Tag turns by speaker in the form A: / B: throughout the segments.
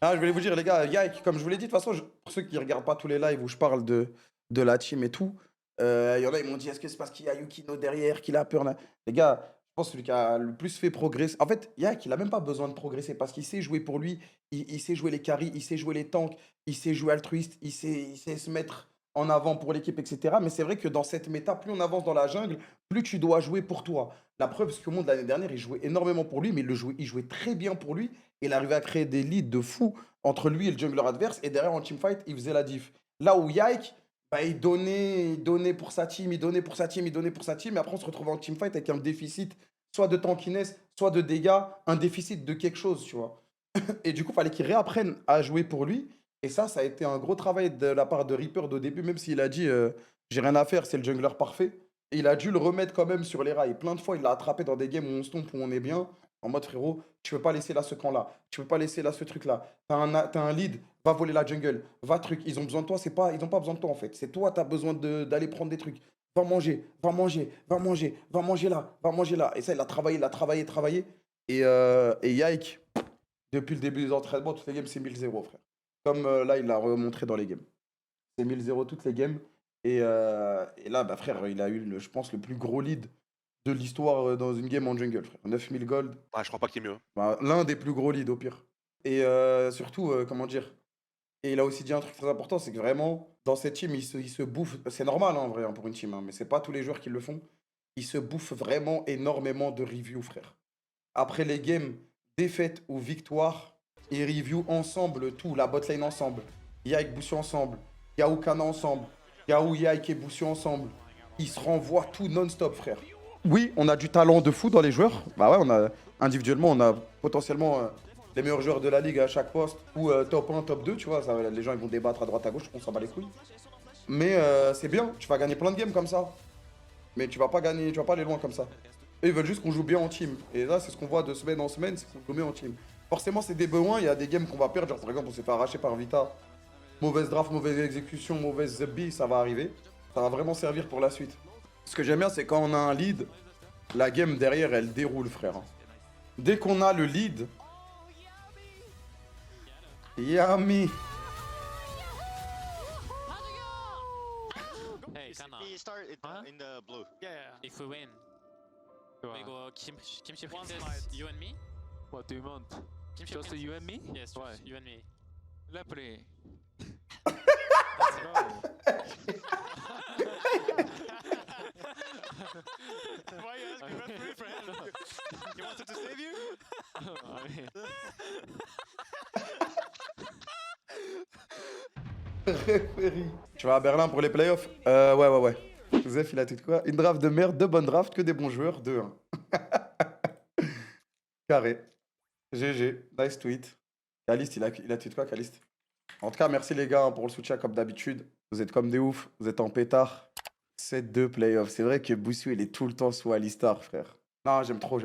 A: Ah, je voulais vous dire, les gars, Yike, comme je vous l'ai dit, de toute façon, pour ceux qui regardent pas tous les lives où je parle de la team et tout, il y en a, ils m'ont dit, est-ce que c'est parce qu'il y a Yukino derrière qu'il a peur là. Les gars, je pense que celui qui a le plus fait progresser. En fait, Yike, il a même pas besoin de progresser parce qu'il sait jouer pour lui, il sait jouer les carries, il sait jouer les tanks, il sait jouer altruiste, il sait se mettre en avant pour l'équipe, etc. Mais c'est vrai que dans cette méta, plus on avance dans la jungle, plus tu dois jouer pour toi. La preuve, c'est que le monde l'année dernière, il jouait énormément pour lui, mais il jouait très bien pour lui. Il arrivait à créer des leads de fou entre lui et le jungler adverse. Et derrière, en teamfight, il faisait la diff. Là où Yike, bah, il donnait pour sa team, il donnait pour sa team, il donnait pour sa team. Et après, on se retrouvait en teamfight avec un déficit, soit de tankiness, soit de dégâts, un déficit de quelque chose, tu vois. Et du coup, il fallait qu'il réapprenne à jouer pour lui. Et ça a été un gros travail de la part de Reaper de début, même s'il a dit j'ai rien à faire, c'est le jungler parfait. Et il a dû le remettre quand même sur les rails. Plein de fois, il l'a attrapé dans des games où on stomp, où on est bien. En mode frérot, tu peux pas laisser là ce camp-là. Tu peux pas laisser là ce truc-là. T'as un lead, va voler la jungle. Va truc. Ils ont besoin de toi, c'est pas, ils ont pas besoin de toi en fait. C'est toi, tu as besoin d'aller prendre des trucs. Va manger, va manger, va manger, va manger là, va manger là. Et ça, il a travaillé, travaillé. Et Yike, depuis le début des entraînements, toutes les games, c'est 1000-0, frère. Comme là, il l'a remontré dans les games. C'est 1000-0 toutes les games. Et là, bah, frère, il a eu, je pense, le plus gros lead de l'histoire dans une game en jungle, frère. 9000 gold.
B: Ah, je crois pas qu'il y ait mieux.
A: Bah, l'un des plus gros leads, au pire. Et surtout, comment dire. Et il a aussi dit un truc très important, c'est que vraiment, dans cette team, il se bouffe. C'est normal, hein, en vrai, hein, pour une team, hein, mais c'est pas tous les joueurs qui le font. Il se bouffe vraiment énormément de reviews, frère. Après les games, défaite ou victoire, ils review ensemble tout, la botlane ensemble. Yike Boussu ensemble, Yahoo Kana ensemble, Yahoo Yike et Boussu ensemble. Ils se renvoient tout non-stop, frère. Oui, on a du talent de fou dans les joueurs. Bah ouais, individuellement, on a potentiellement les meilleurs joueurs de la ligue à chaque poste, ou top 1, top 2, tu vois. Les gens ils vont débattre à droite à gauche, on s'en bat les couilles. Mais c'est bien, tu vas gagner plein de games comme ça. Mais tu vas pas gagner, tu vas pas aller loin comme ça. Eux, ils veulent juste qu'on joue bien en team. Et là, c'est ce qu'on voit de semaine en semaine, c'est qu'on joue bien en team. Forcément, c'est des besoins, il y a des games qu'on va perdre. Genre, par exemple, on s'est fait arracher par Vita. Mauvaise draft, mauvaise exécution, mauvaise B, ça va arriver. Ça va vraiment servir pour la suite. Ce que j'aime bien, c'est quand on a un lead, la game derrière, elle déroule, frère. Dès qu'on a le lead, Yami.
C: Hey, Kana.
D: We start
C: Huh?
D: in the blue.
C: Yeah, yeah. If we win, we go Kimchi
E: One
C: Princess,
E: fight.
C: you and me.
E: What do you want?
C: Kimchi
E: Just
C: Princess.
E: you and me?
C: Yes,
E: Why?
C: you and me.
E: Lepre.
C: Let's go.
D: Why are you asking referee for help? You wanted to save you?
E: I mean,
A: Référie. Tu vas à Berlin pour les playoffs Ouais. Joseph, il a tout quoi? Une draft de merde, deux bonnes drafts, que des bons joueurs, 2-1. Carré. GG. Nice tweet. Caliste, il a tweet quoi, Caliste? En tout cas, merci les gars hein, pour le soutien comme d'habitude. Vous êtes comme des oufs, vous êtes en pétard. 7-2 playoffs. C'est vrai que Boussou, il est tout le temps sous Alistar, frère. Non, j'aime trop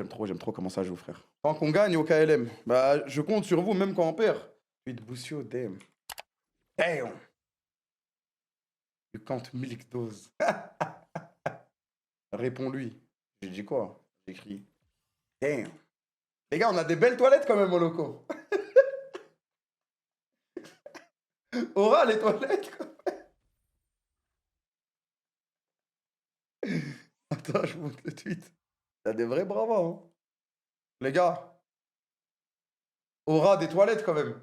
A: comment ça joue, frère. Tant qu'on gagne au KLM, bah je compte sur vous même quand on perd. Tweet Boussou, damn. Damn. You can't milk those. Réponds-lui. J'ai dit quoi? J'ai écrit. Damn. Les gars, on a des belles toilettes quand même au loco. Aura les toilettes quoi. Attends, je vous montre le tweet. Il y a des vrais bravas, hein. Les gars. Aura des toilettes quand même.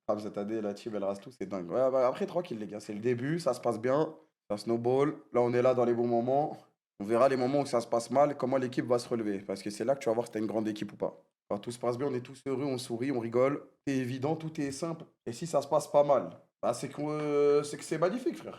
A: Ah, cette année, la team, elle rase tout, c'est dingue. Ouais, bah, après, tranquille, les gars. C'est le début, ça se passe bien. Ça snowball. Là, on est là dans les bons moments. On verra les moments où ça se passe mal, comment l'équipe va se relever. Parce que c'est là que tu vas voir si t'as une grande équipe ou pas. Quand tout se passe bien, on est tous heureux, on sourit, on rigole. C'est évident, tout est simple. Et si ça se passe pas mal, bah, c'est que c'est magnifique, frère.